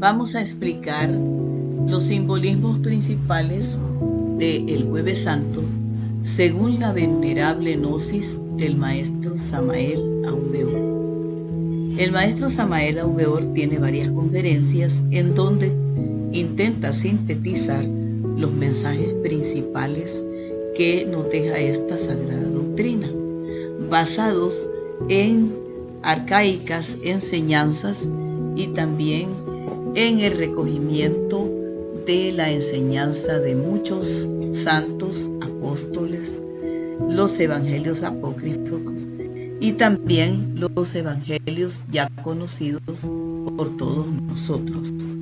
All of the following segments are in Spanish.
Vamos a explicar los simbolismos principales del Jueves Santo según la venerable gnosis del maestro Samael Aun Weor. El maestro Samael Aun Weor tiene varias conferencias en donde intenta sintetizar los mensajes principales que nos deja esta sagrada doctrina, basados en arcaicas enseñanzas y también en el recogimiento de la enseñanza de muchos santos, apóstoles, los evangelios apócrifos y también los evangelios ya conocidos por todos nosotros.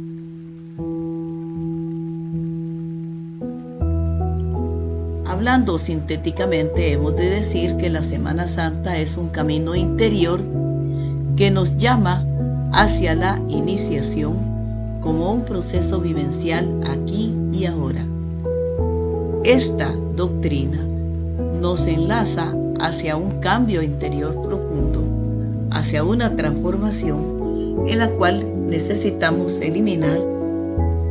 Hablando sintéticamente, hemos de decir que la Semana Santa es un camino interior que nos llama hacia la iniciación como un proceso vivencial aquí y ahora. Esta doctrina nos enlaza hacia un cambio interior profundo, hacia una transformación en la cual necesitamos eliminar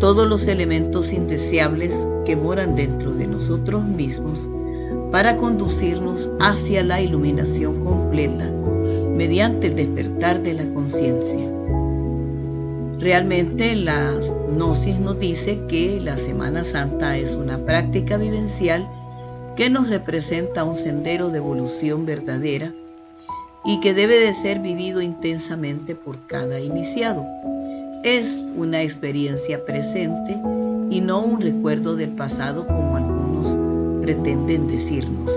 todos los elementos indeseables que moran dentro de nosotros mismos para conducirnos hacia la iluminación completa mediante el despertar de la conciencia. Realmente la gnosis nos dice que la Semana Santa es una práctica vivencial que nos representa un sendero de evolución verdadera y que debe de ser vivido intensamente por cada iniciado. Es una experiencia presente y no un recuerdo del pasado como algunos pretenden decirnos.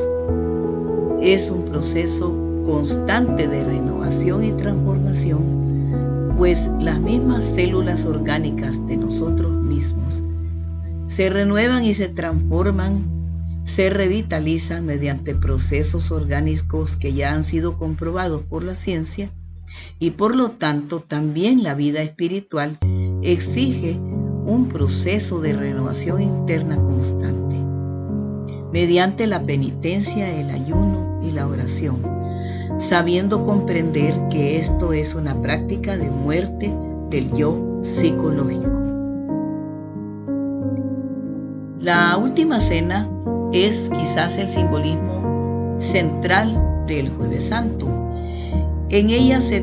Es un proceso constante de renovación y transformación, pues las mismas células orgánicas de nosotros mismos se renuevan y se transforman, se revitalizan mediante procesos orgánicos que ya han sido comprobados por la ciencia, y por lo tanto también la vida espiritual exige un proceso de renovación interna constante, mediante la penitencia, el ayuno y la oración, sabiendo comprender que esto es una práctica de muerte del yo psicológico. La última cena es quizás el simbolismo central del Jueves Santo. En ella se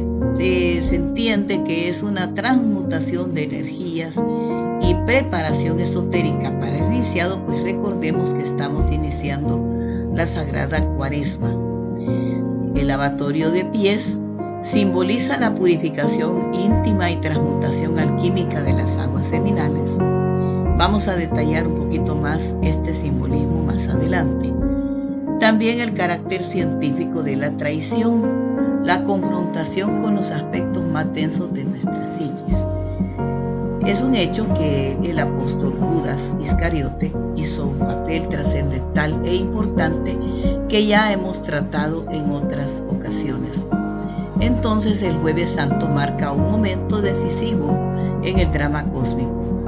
entiende que es una transmutación de energías y preparación esotérica para el iniciado, pues recordemos que estamos iniciando la Sagrada Cuaresma. El lavatorio de pies simboliza la purificación íntima y transmutación alquímica de las aguas seminales. Vamos a detallar un poquito más este simbolismo más adelante. También el carácter científico de la traición, la confrontación con los aspectos más densos de nuestra psiquis. Es un hecho que el apóstol Judas Iscariote hizo un papel trascendental e importante que ya hemos tratado en otras ocasiones. Entonces el Jueves Santo marca un momento decisivo en el drama cósmico.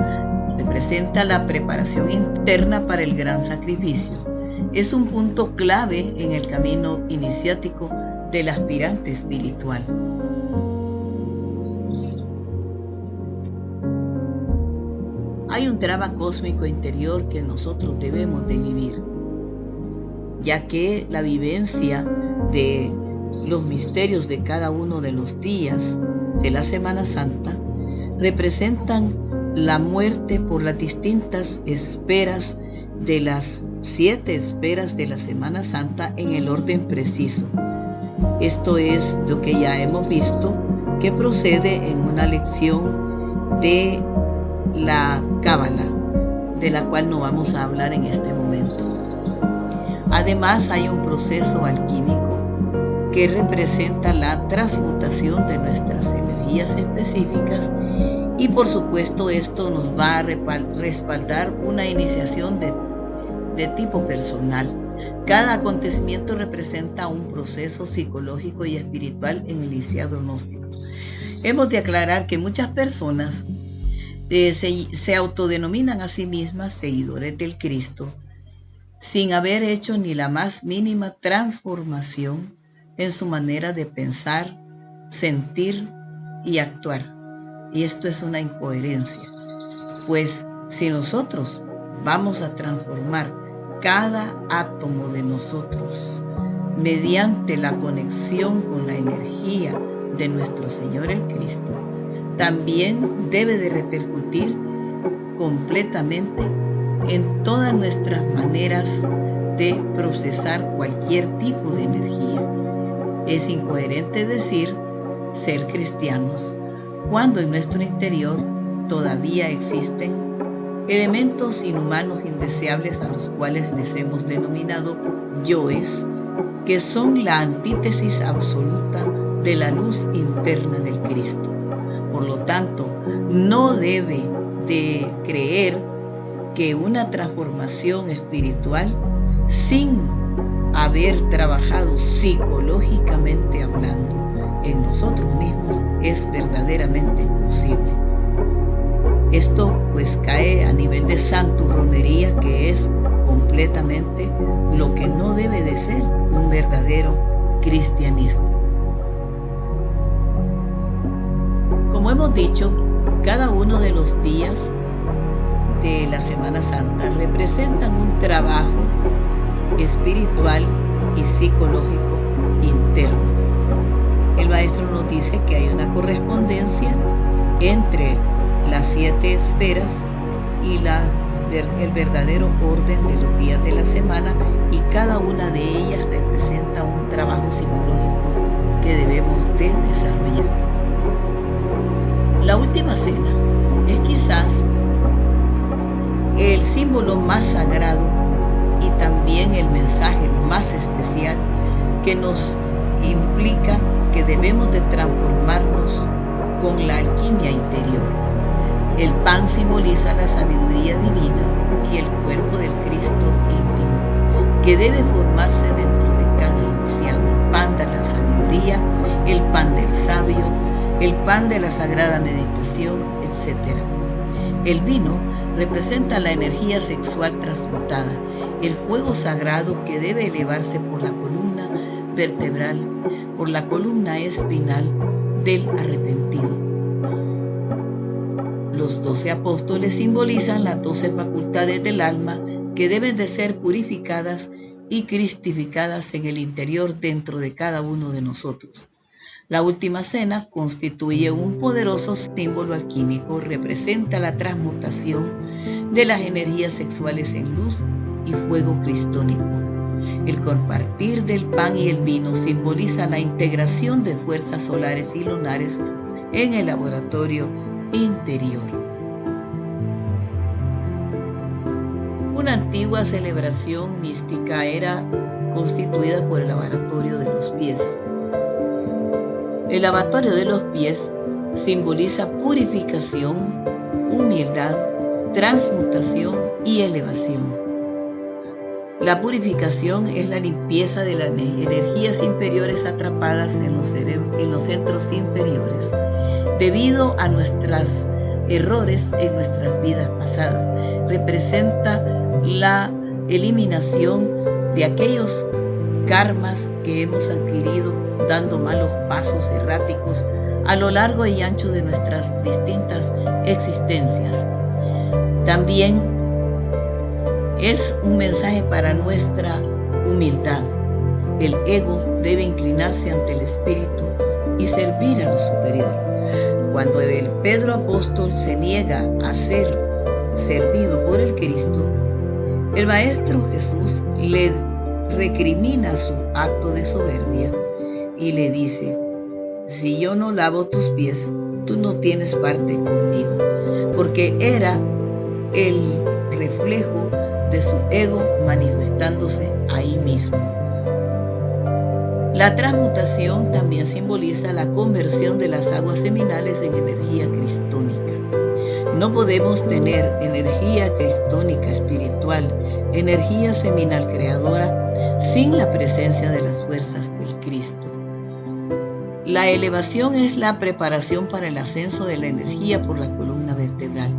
Representa la preparación interna para el gran sacrificio. Es un punto clave en el camino iniciático del aspirante espiritual. Hay un drama cósmico interior que nosotros debemos de vivir, ya que la vivencia de los misterios de cada uno de los días de la Semana Santa representan la muerte por las distintas esferas de las 7 esferas de la Semana Santa en el orden preciso. Esto es lo que ya hemos visto, que procede en una lección de la Cábala, de la cual no vamos a hablar en este momento. Además, hay un proceso alquímico que representa la transmutación de nuestras energías específicas y por supuesto esto nos va a respaldar una iniciación de tipo personal. Cada acontecimiento representa un proceso psicológico y espiritual en el iniciado gnóstico. Hemos de aclarar que muchas personas se autodenominan a sí mismas seguidores del Cristo sin haber hecho ni la más mínima transformación en su manera de pensar, sentir y actuar. Y esto es una incoherencia, pues si nosotros vamos a transformar cada átomo de nosotros mediante la conexión con la energía de nuestro Señor el Cristo, también debe de repercutir completamente en todas nuestras maneras de procesar cualquier tipo de energía. Es incoherente decir ser cristianos cuando en nuestro interior todavía existen elementos inhumanos indeseables a los cuales les hemos denominado yoes, que son la antítesis absoluta de la luz interna del Cristo. Por lo tanto, no debe de creer que una transformación espiritual sin haber trabajado psicológicamente hablando en nosotros mismos es verdaderamente posible. Esto pues cae a nivel de santurronería, que es completamente lo que no debe de ser un verdadero cristianismo. Como hemos dicho, cada uno de los días de la Semana Santa representan un trabajo espiritual y psicológico interno. El maestro nos dice que hay una correspondencia entre las 7 esferas y el verdadero orden de los días de la semana, y cada una de ellas representa un trabajo psicológico que debemos de desarrollar. La última cena es quizás el símbolo más sagrado y también el mensaje más especial que nos implica que debemos de transformarnos con la alquimia interior. El pan simboliza la sabiduría divina y el cuerpo del Cristo íntimo, que debe formarse dentro de cada iniciado. El pan de la sabiduría, el pan del sabio, el pan de la sagrada meditación, etc. El vino representa la energía sexual transmutada, el fuego sagrado que debe elevarse por la columna vertebral, por la columna espinal del arrepentido. Los 12 apóstoles simbolizan las 12 facultades del alma que deben de ser purificadas y cristificadas en el interior dentro de cada uno de nosotros. La última cena constituye un poderoso símbolo alquímico, representa la transmutación de las energías sexuales en luz y fuego cristónico. El compartir del pan y el vino simboliza la integración de fuerzas solares y lunares en el laboratorio interior. Una antigua celebración mística era constituida por el lavatorio de los pies. El lavatorio de los pies simboliza purificación, humildad, transmutación y elevación. La purificación es la limpieza de las energías inferiores atrapadas en los centros inferiores, debido a nuestros errores en nuestras vidas pasadas. Representa la eliminación de aquellos karmas que hemos adquirido dando malos pasos erráticos a lo largo y ancho de nuestras distintas existencias. También es un mensaje para nuestra humildad. El ego debe inclinarse ante el espíritu y servir a lo superior. Cuando el Pedro apóstol se niega a ser servido por el Cristo, el Maestro Jesús le recrimina su acto de soberbia y le dice: si yo no lavo tus pies, tú no tienes parte conmigo, porque era el reflejo de su ego manifestándose ahí mismo. La transmutación también simboliza la conversión de las aguas seminales en energía cristónica. No podemos tener energía cristónica espiritual, energía seminal creadora, sin la presencia de las fuerzas del Cristo. La elevación es la preparación para el ascenso de la energía por la columna vertebral.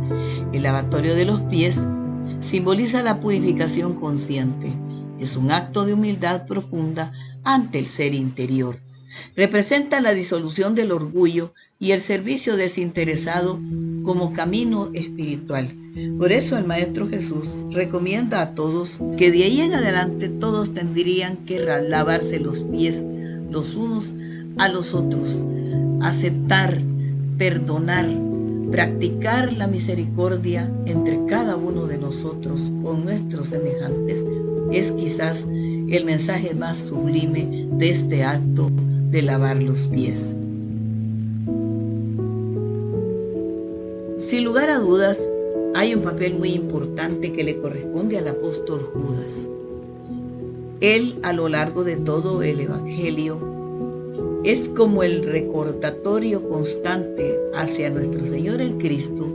El lavatorio de los pies simboliza la purificación consciente. Es un acto de humildad profunda ante el ser interior. Representa la disolución del orgullo y el servicio desinteresado como camino espiritual. Por eso el Maestro Jesús recomienda a todos que de ahí en adelante todos tendrían que lavarse los pies los unos a los otros, aceptar, perdonar, practicar la misericordia entre cada uno de nosotros con nuestros semejantes. Es quizás el mensaje más sublime de este acto de lavar los pies. Sin lugar a dudas, hay un papel muy importante que le corresponde al apóstol Judas. Él, a lo largo de todo el Evangelio, es como el recordatorio constante hacia nuestro Señor el Cristo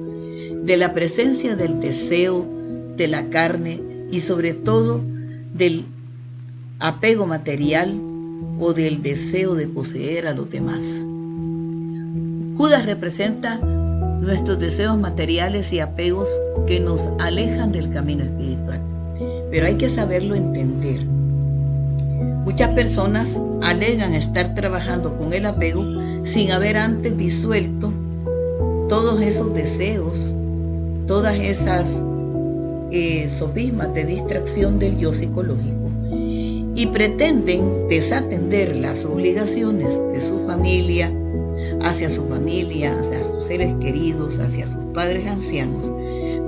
de la presencia del deseo de la carne y sobre todo del apego material o del deseo de poseer a los demás. Judas representa nuestros deseos materiales y apegos que nos alejan del camino espiritual. Pero hay que saberlo entender. Muchas personas alegan estar trabajando con el apego sin haber antes disuelto todos esos deseos, todas esas sofismas de distracción del yo psicológico, y pretenden desatender las obligaciones de su familia, hacia sus seres queridos, hacia sus padres ancianos,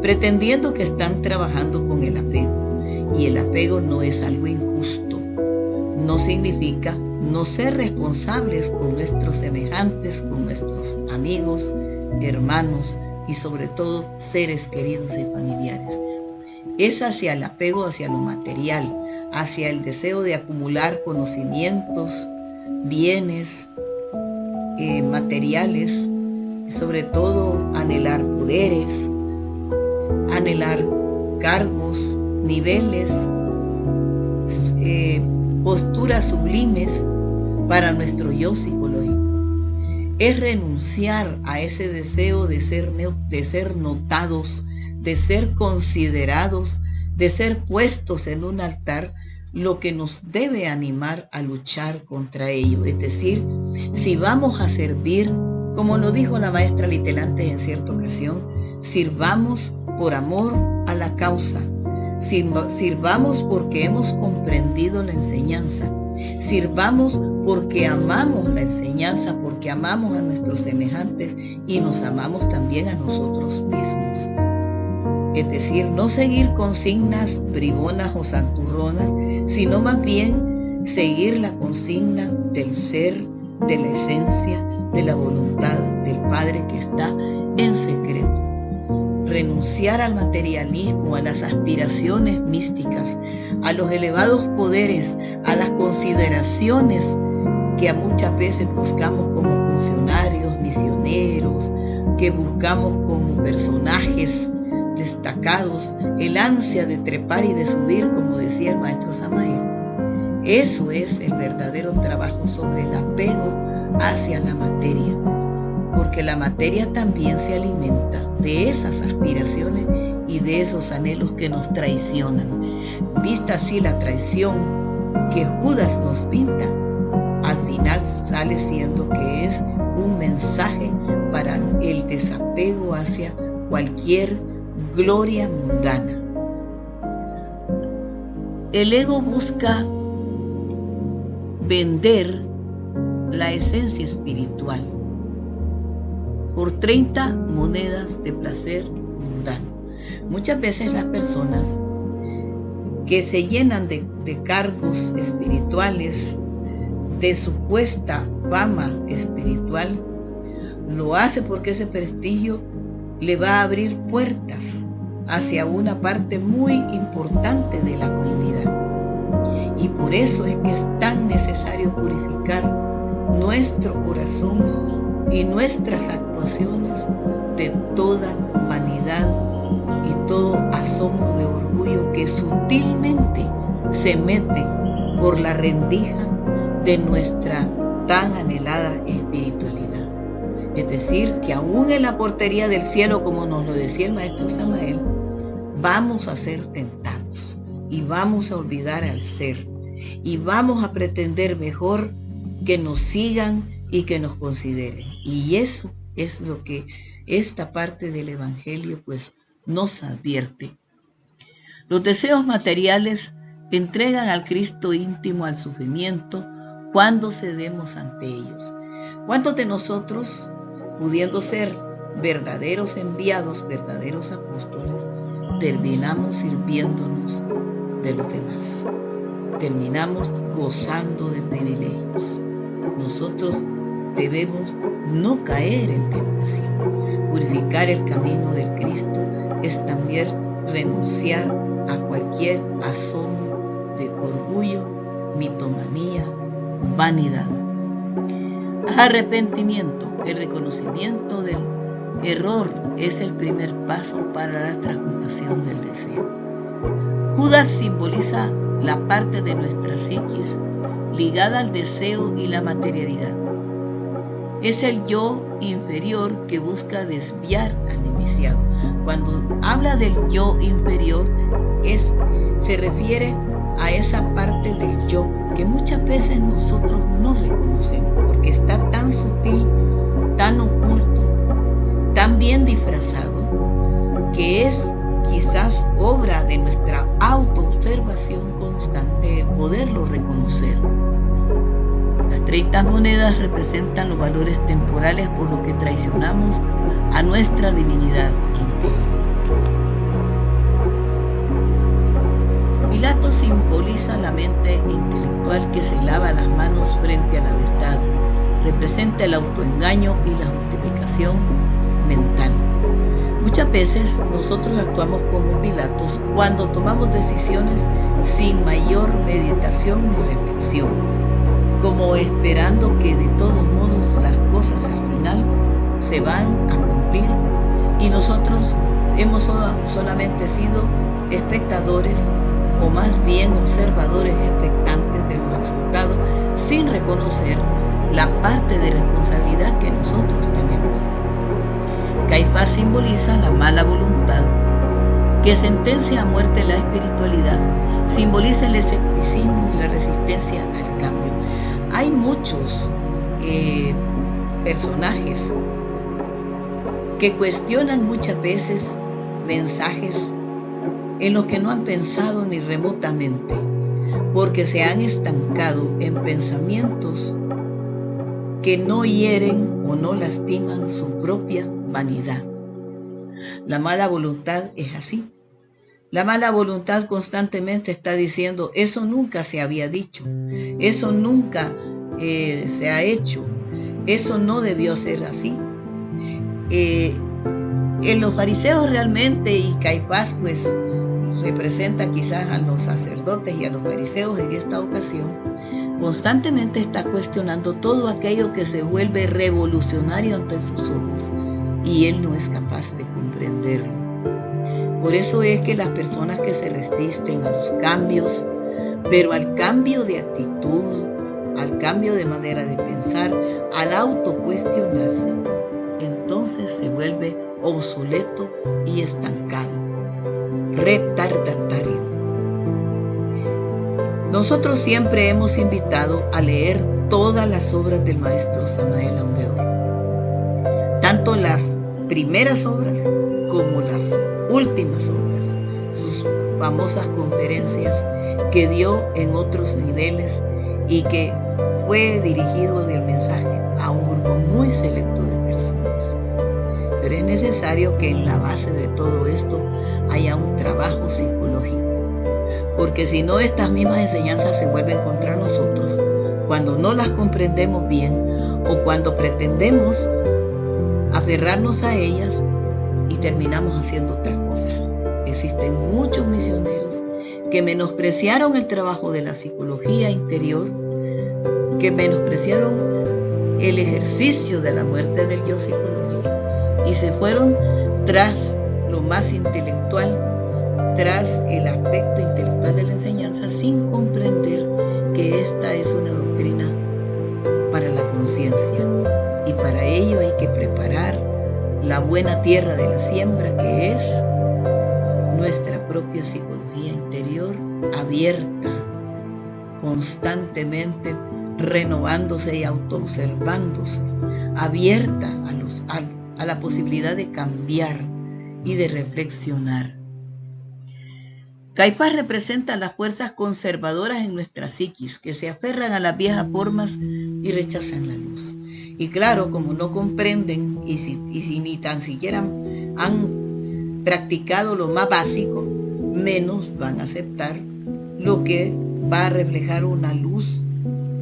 pretendiendo que están trabajando con el apego. Y el apego no es algo injusto. No significa no ser responsables con nuestros semejantes, con nuestros amigos, hermanos y sobre todo seres queridos y familiares. Es hacia el apego, hacia lo material, hacia el deseo de acumular conocimientos, bienes, materiales, sobre todo anhelar poderes, anhelar cargos, niveles, posturas sublimes para nuestro yo psicológico. Es renunciar a ese deseo de ser notados, de ser considerados, de ser puestos en un altar, lo que nos debe animar a luchar contra ello. Es decir, si vamos a servir, como lo dijo la maestra Litelante en cierta ocasión, sirvamos por amor a la causa, sirvamos porque hemos comprendido la enseñanza, sirvamos porque amamos la enseñanza, porque amamos a nuestros semejantes y nos amamos también a nosotros mismos. Es decir, no seguir consignas bribonas o santurronas, sino más bien seguir la consigna del ser, de la esencia, de la voluntad del Padre que está en secreto. Renunciar al materialismo, a las aspiraciones místicas, a los elevados poderes, a las consideraciones que muchas veces buscamos como funcionarios, misioneros, que buscamos como personajes destacados, el ansia de trepar y de subir, como decía el maestro Samael. Eso es el verdadero trabajo sobre el apego hacia la materia, porque la materia también se alimenta de esas aspiraciones y de esos anhelos que nos traicionan. Vista así la traición que Judas nos pinta, al final sale siendo que es un mensaje para el desapego hacia cualquier gloria mundana. El ego busca vender la esencia espiritual por 30 monedas de placer mundano. Muchas veces las personas que se llenan de cargos espirituales, de supuesta fama espiritual, lo hace porque ese prestigio le va a abrir puertas hacia una parte muy importante de la comunidad. Y por eso es que es tan necesario purificar nuestro corazón y nuestras actuaciones de toda vanidad y todo asomo de orgullo que sutilmente se mete por la rendija de nuestra tan anhelada espiritualidad. Es decir, que aún en la portería del cielo, como nos lo decía el maestro Samael, vamos a ser tentados y vamos a olvidar al ser y vamos a pretender mejor que nos sigan y que nos consideren. Y eso es lo que esta parte del Evangelio pues nos advierte. Los deseos materiales entregan al Cristo íntimo al sufrimiento cuando cedemos ante ellos. ¿Cuántos de nosotros, pudiendo ser verdaderos enviados, verdaderos apóstoles, terminamos sirviéndonos de los demás? Terminamos gozando de privilegios. Nosotros debemos no caer en tentación. Purificar el camino del Cristo es también renunciar a cualquier asomo de orgullo, mitomanía, vanidad. Arrepentimiento. El reconocimiento del error es el primer paso para la transmutación del deseo. Judas simboliza la parte de nuestra psiquis ligada al deseo y la materialidad. Es el yo inferior que busca desviar al iniciado. Cuando habla del yo inferior, se refiere a esa parte del yo que muchas veces nosotros no reconocemos porque está tan sutil, tan oculto, tan bien disfrazado, que es quizás obra de nuestra autoobservación constante el poderlo reconocer. Las 30 monedas representan los valores temporales por lo que traicionamos a nuestra divinidad interior. Pilato simboliza la mente intelectual que se lava las manos frente a la verdad. Representa el autoengaño y la justificación mental. Muchas veces nosotros actuamos como Pilatos cuando tomamos decisiones sin mayor meditación ni reflexión, como esperando que de todos modos las cosas al final se van a cumplir y nosotros hemos solamente sido espectadores o más bien observadores expectantes de los resultados sin reconocer la parte de responsabilidad que nosotros tenemos. Caifás simboliza la mala voluntad que sentencia a muerte la espiritualidad, simboliza el escepticismo y la resistencia al cambio. Hay muchos personajes que cuestionan muchas veces mensajes en los que no han pensado ni remotamente, porque se han estancado en pensamientos que no hieren o no lastiman su propia vanidad. La mala voluntad es así. La mala voluntad constantemente está diciendo, eso nunca se había dicho, eso nunca se ha hecho, eso no debió ser así. En los fariseos realmente, y Caifás pues representa quizás a los sacerdotes y a los fariseos en esta ocasión, constantemente está cuestionando todo aquello que se vuelve revolucionario ante sus ojos y él no es capaz de comprenderlo. Por eso es que las personas que se resisten a los cambios, pero al cambio de actitud, al cambio de manera de pensar, al autocuestionarse, entonces se vuelve obsoleto y estancado, retardatario. Nosotros siempre hemos invitado a leer todas las obras del maestro Samael Aun Weor, tanto las primeras obras como las últimas obras, sus famosas conferencias que dio en otros niveles y que fue dirigido el mensaje a un grupo muy selecto de personas. Pero es necesario que en la base de todo esto haya un trabajo psicológico, porque si no, estas mismas enseñanzas se vuelven contra nosotros cuando no las comprendemos bien o cuando pretendemos aferrarnos a ellas y terminamos haciendo otra cosa. Existen muchos misioneros que menospreciaron el trabajo de la psicología interior, que menospreciaron el ejercicio de la muerte del yo psicológico y se fueron tras lo más intelectual, tras el aspecto intelectual de la enseñanza, sin comprender que esta es una doctrina para la conciencia, y para ello hay que preparar la buena tierra de la siembra, que es nuestra propia psicología interior abierta, constantemente renovándose y autoobservándose, abierta a la posibilidad de cambiar y de reflexionar. Caifás representa las fuerzas conservadoras en nuestra psiquis, que se aferran a las viejas formas y rechazan la luz. Y claro, como no comprenden y si ni tan siquiera han practicado lo más básico, menos van a aceptar lo que va a reflejar una luz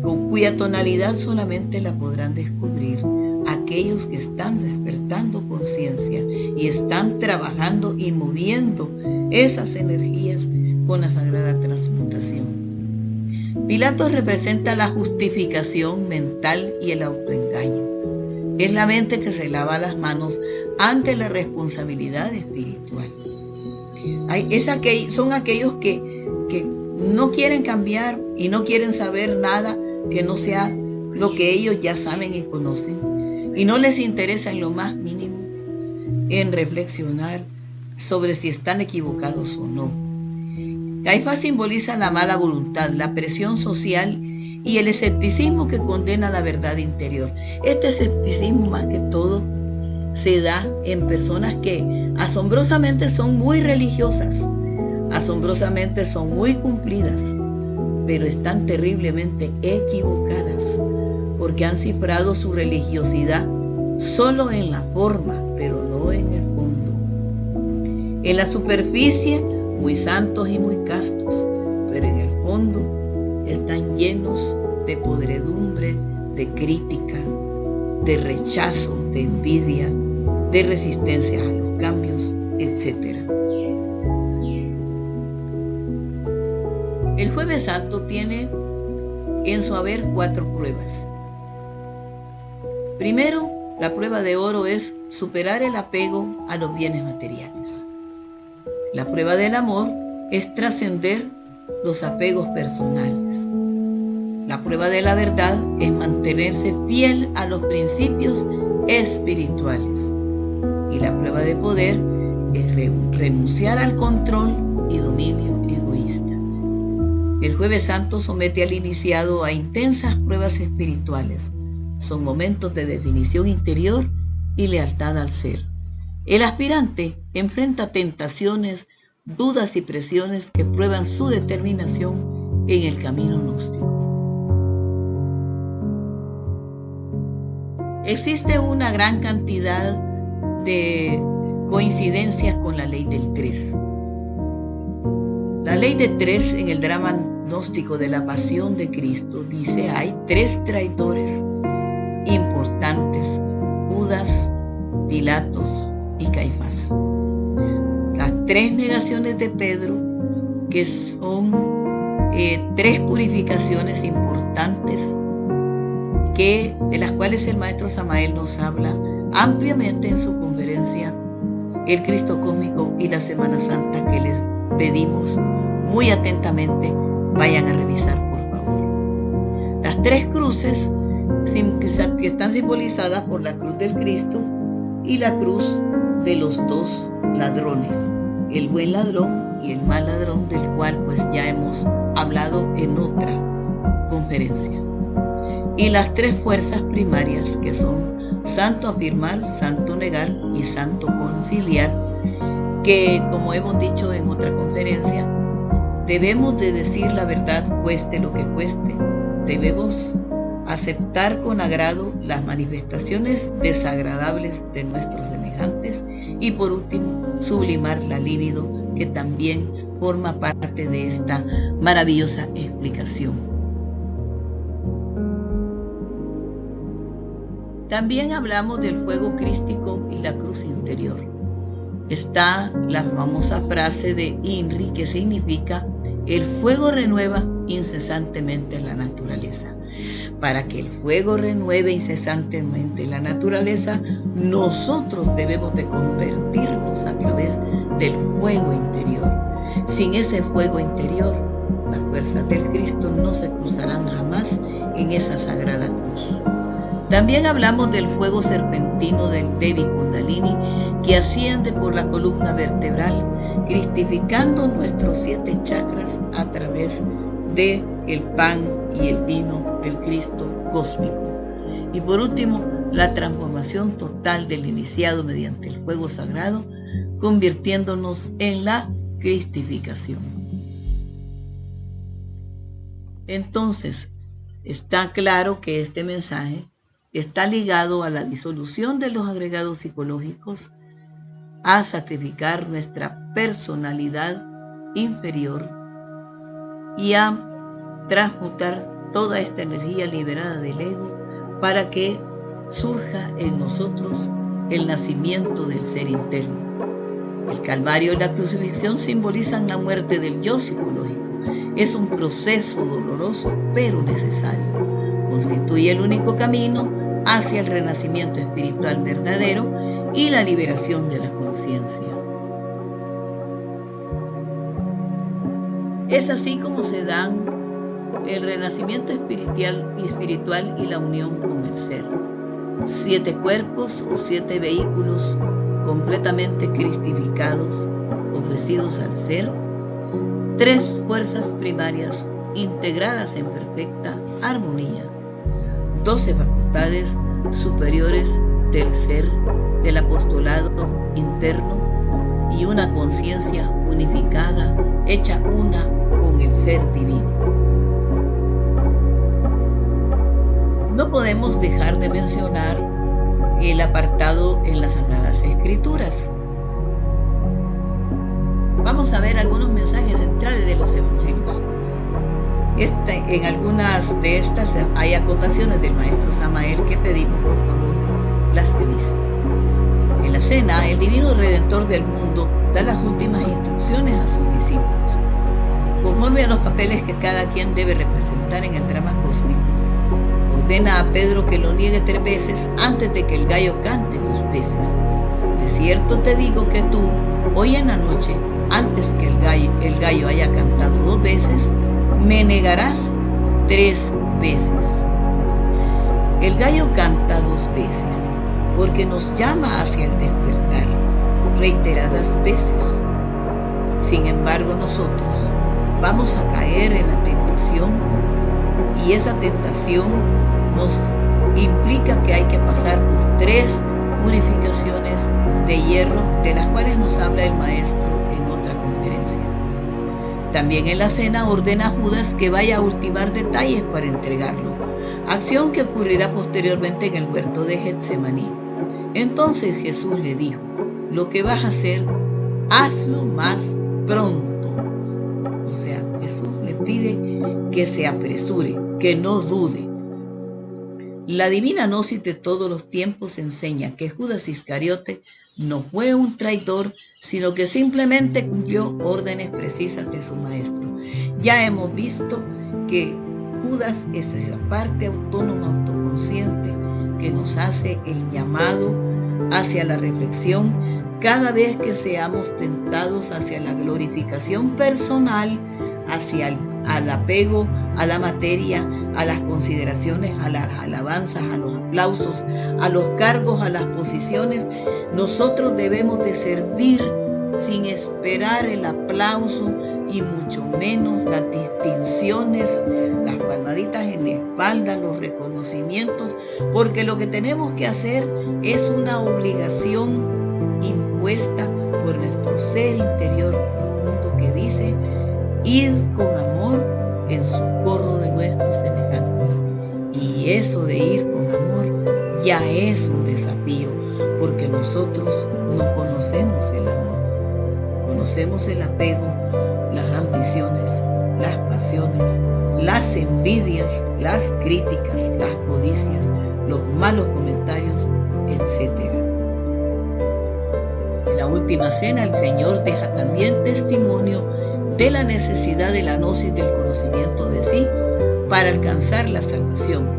con cuya tonalidad solamente la podrán descubrir aquellos que están despertando conciencia y están trabajando y moviendo esas energías con la sagrada transmutación. Pilatos representa la justificación mental y el autoengaño. Es la mente que se lava las manos ante la responsabilidad espiritual. Son aquellos que no quieren cambiar y no quieren saber nada que no sea lo que ellos ya saben y conocen, y no les interesa en lo más mínimo en reflexionar sobre si están equivocados o no. Caifás simboliza la mala voluntad, la presión social y el escepticismo que condena la verdad interior. Este escepticismo, más que todo, se da en personas que asombrosamente son muy religiosas, asombrosamente son muy cumplidas, pero están terriblemente equivocadas porque han cifrado su religiosidad solo en la forma, pero no en el fondo. En la superficie, muy santos y muy castos, pero en el fondo están llenos de podredumbre, de crítica, de rechazo, de envidia, de resistencia a los cambios, etc. El Jueves Santo tiene en su haber 4 pruebas. Primero, la prueba de oro es superar el apego a los bienes materiales. La prueba del amor es trascender los apegos personales. La prueba de la verdad es mantenerse fiel a los principios espirituales. Y la prueba de poder es renunciar al control y dominio egoísta. El Jueves Santo somete al iniciado a intensas pruebas espirituales. Son momentos de definición interior y lealtad al ser. El aspirante enfrenta tentaciones, dudas y presiones que prueban su determinación en el camino gnóstico. Existe una gran cantidad de coincidencias con la ley del 3. La ley de 3 en el drama gnóstico de la pasión de Cristo dice: hay 3 traidores importantes: Judas, Pilatos y Caifás. Las 3 negaciones de Pedro, que son 3 purificaciones importantes, de las cuales el maestro Samael nos habla ampliamente en su conferencia El Cristo Cósmico y la Semana Santa, que les pedimos muy atentamente vayan a revisar, por favor. Las 3 cruces que están simbolizadas por la cruz del Cristo y la cruz de los 2 ladrones, el buen ladrón y el mal ladrón, del cual pues ya hemos hablado en otra conferencia. Y las 3 fuerzas primarias, que son santo afirmar, santo negar y santo conciliar, que, como hemos dicho en otra conferencia, debemos de decir la verdad cueste lo que cueste. Debemos aceptar con agrado las manifestaciones desagradables de nuestros semejantes y, por último, sublimar la libido, que también forma parte de esta maravillosa explicación. También hablamos del fuego crístico y la cruz interior. Está la famosa frase de Inri, que significa: el fuego renueva incesantemente la naturaleza. Para que el fuego renueve incesantemente la naturaleza, nosotros debemos de convertirnos a través del fuego interior. Sin ese fuego interior, las fuerzas del Cristo no se cruzarán jamás en esa sagrada cruz. También hablamos del fuego serpentino del Devi Kundalini, que asciende por la columna vertebral, cristificando nuestros 7 chakras a través de el pan y el vino del Cristo cósmico. Y por último, la transformación total del iniciado mediante el fuego sagrado, convirtiéndonos en la cristificación. Entonces, está claro que este mensaje está ligado a la disolución de los agregados psicológicos, a sacrificar nuestra personalidad inferior y a transmutar toda esta energía liberada del ego para que surja en nosotros el nacimiento del ser interno. El Calvario y la crucifixión simbolizan la muerte del yo psicológico. Es un proceso doloroso pero necesario. Constituye el único camino hacia el renacimiento espiritual verdadero y la liberación de la conciencia. Es así como se dan el renacimiento espiritual y la unión con el ser. 7 cuerpos o 7 vehículos completamente cristificados, ofrecidos al ser. 3 fuerzas primarias integradas en perfecta armonía. 12 facultades superiores del ser, del apostolado interno y una conciencia unificada, hecha una con el ser divino. No podemos dejar de mencionar el apartado en las Sagradas Escrituras. Vamos a ver algunos mensajes centrales de los evangelios. En algunas de estas hay acotaciones del maestro Samael que pedimos por favor las revisen. En la cena, el divino redentor del mundo da las últimas instrucciones a sus discípulos, conforme a los papeles que cada quien debe representar en el drama cósmico. Ordena a Pedro que lo niegue 3 veces antes de que el gallo cante 2 veces. De cierto te digo que tú, hoy en la noche, antes que el gallo haya cantado 2 veces, me negarás 3 veces. El gallo canta 2 veces, porque nos llama hacia el despertar, reiteradas veces. Sin embargo, nosotros vamos a caer en la tentación, y esa tentación nos implica que hay que pasar por 3 purificaciones de hierro, de las cuales nos habla el maestro en otra conferencia. También en la cena ordena a Judas que vaya a ultimar detalles para entregarlo, acción que ocurrirá posteriormente en el huerto de Getsemaní. Entonces Jesús le dijo: lo que vas a hacer, hazlo más pronto. O sea, Jesús le pide que se apresure, que no dude. La divina gnosis de todos los tiempos enseña que Judas Iscariote no fue un traidor, sino que simplemente cumplió órdenes precisas de su maestro. Ya hemos visto que Judas es esa parte autónoma, autoconsciente, que nos hace el llamado hacia la reflexión cada vez que seamos tentados hacia la glorificación personal, hacia al apego a la materia, a las consideraciones, a las alabanzas, a los aplausos, a los cargos, a las posiciones. Nosotros debemos de servir sin esperar el aplauso y mucho menos las distinciones, las palmaditas en la espalda, los reconocimientos, porque lo que tenemos que hacer es una obligación impuesta por nuestro ser interior profundo que dice: id con amor en socorro de vuestros semejantes. Y eso de ir con amor ya es un desafío, porque nosotros no conocemos el amor. Conocemos el apego, las ambiciones, las pasiones, las envidias, las críticas, las codicias, los malos comentarios, etc. En la última cena, el Señor deja también testimonio de la necesidad de la gnosis del conocimiento de sí para alcanzar la salvación.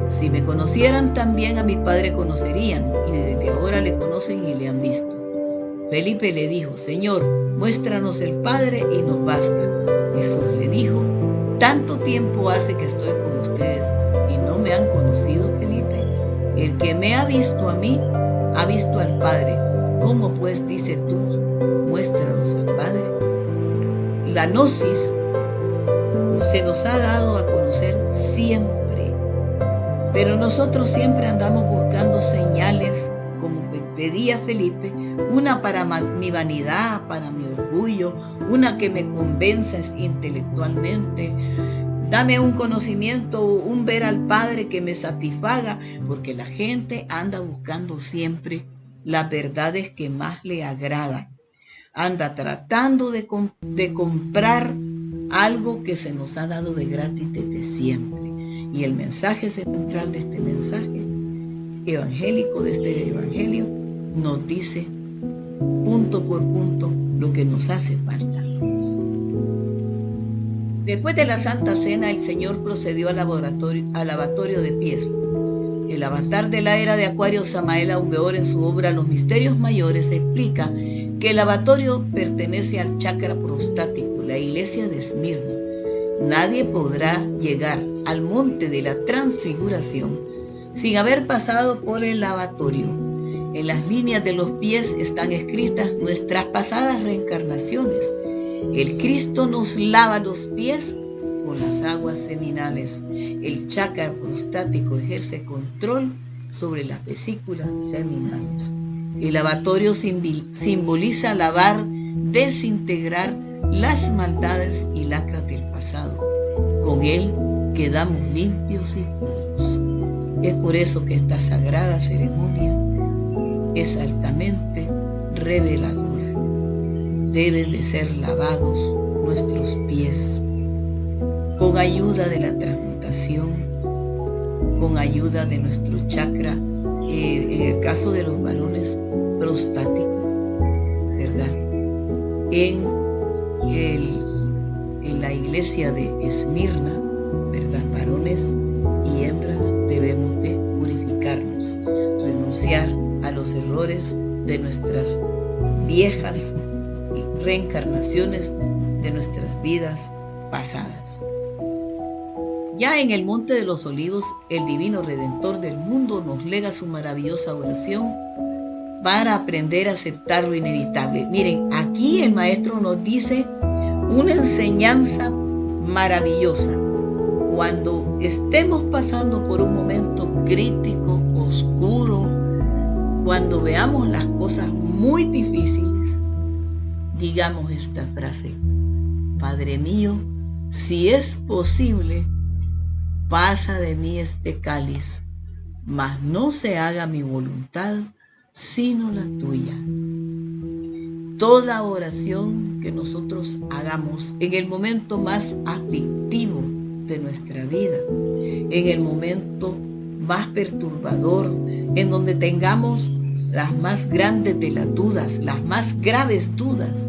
Si me conocieran, también a mi Padre conocerían, y desde ahora le conocen y le han visto. Felipe le dijo: Señor, muéstranos el Padre y nos basta. Jesús le dijo: tanto tiempo hace que estoy con ustedes y no me han conocido, Felipe. El que me ha visto a mí, ha visto al Padre. ¿Cómo pues dices tú, muéstranos al Padre? La gnosis, o sea, se nos ha dado a conocer siempre, pero nosotros siempre andamos buscando señales, como pedía Felipe, una para mi vanidad, para mi orgullo, una que me convenza intelectualmente. Dame un conocimiento, un ver al Padre que me satisfaga, porque la gente anda buscando siempre las verdades que más le agradan. Anda tratando de comprar algo que se nos ha dado de gratis desde siempre. Y el mensaje central de este mensaje evangélico, de este evangelio, nos dice punto por punto lo que nos hace falta. Después de la Santa Cena, el Señor procedió al lavatorio de pies. El avatar de la era de Acuario, Samael Aumbeor, en su obra Los Misterios Mayores, explica que el lavatorio pertenece al chakra prostático, la iglesia de Esmirna. Nadie podrá llegar al monte de la transfiguración sin haber pasado por el lavatorio. En las líneas de los pies están escritas nuestras pasadas reencarnaciones. El Cristo nos lava los pies con las aguas seminales. El chakra prostático ejerce control sobre las vesículas seminales. El lavatorio simboliza lavar, desintegrar las maldades y lacras del pasado. Con él quedamos limpios y puros. Es por eso que esta sagrada ceremonia es altamente reveladora. Deben de ser lavados nuestros pies con ayuda de la transmutación, con ayuda de nuestro chakra, en el caso de los varones, prostático, ¿verdad? En la iglesia de Esmirna, ¿verdad? Varones y hembras debemos de purificarnos, renunciar a los errores de nuestras viejas reencarnaciones, de nuestras vidas pasadas. Ya en el Monte de los Olivos, el Divino Redentor del mundo nos lega su maravillosa oración para aprender a aceptar lo inevitable. Miren, aquí el Maestro nos dice una enseñanza maravillosa. Cuando estemos pasando por un momento crítico, oscuro, cuando veamos las cosas muy difíciles, digamos esta frase: Padre mío, si es posible, pasa de mí este cáliz, mas no se haga mi voluntad, sino la tuya. Toda oración que nosotros hagamos en el momento más aflictivo de nuestra vida, en el momento más perturbador, en donde tengamos las más grandes de las dudas, las más graves dudas.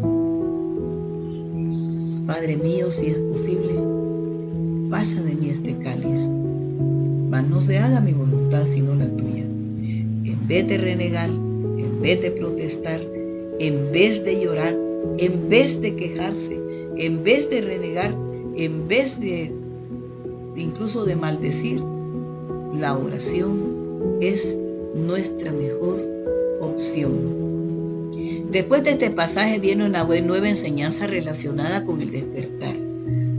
Padre mío, si es posible, pasa de mí este cáliz, mas no se haga mi voluntad sino la tuya. En vez de renegar, en vez de protestar, en vez de llorar, en vez de quejarse, en vez de renegar, en vez de incluso de maldecir, la oración es nuestra mejor opción. Después de este pasaje viene una nueva enseñanza relacionada con el despertar.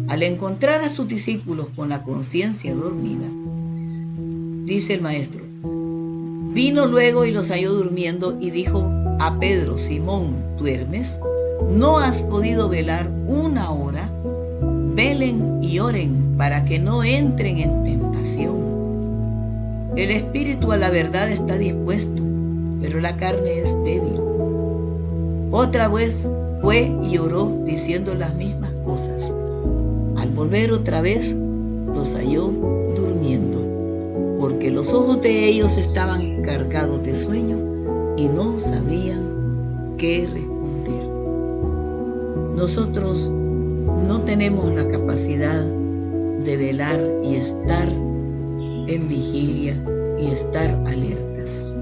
Al encontrar a sus discípulos con la conciencia dormida, dice el Maestro, vino luego y los halló durmiendo y dijo a Pedro: Simón, ¿duermes? ¿No has podido velar una hora? Velen y oren para que no entren en tentación. El espíritu a la verdad está dispuesto, pero la carne es débil. Otra vez fue y oró diciendo las mismas cosas. Al volver otra vez, los halló durmiendo, porque los ojos de ellos estaban cargados de sueño y no sabían qué responder. Nosotros no tenemos la capacidad de velar y estar en vigilia y estar alertas.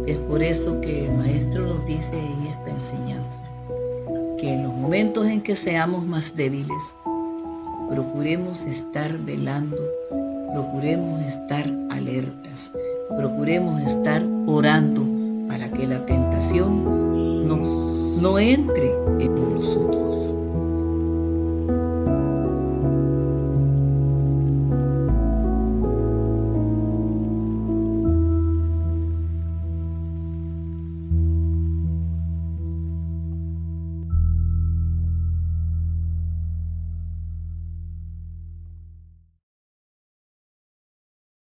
Es por eso que el Maestro nos dice en esta enseñanza que en los momentos en que seamos más débiles, procuremos estar velando, procuremos estar alertas, procuremos estar orando para que la tentación no entre en nosotros.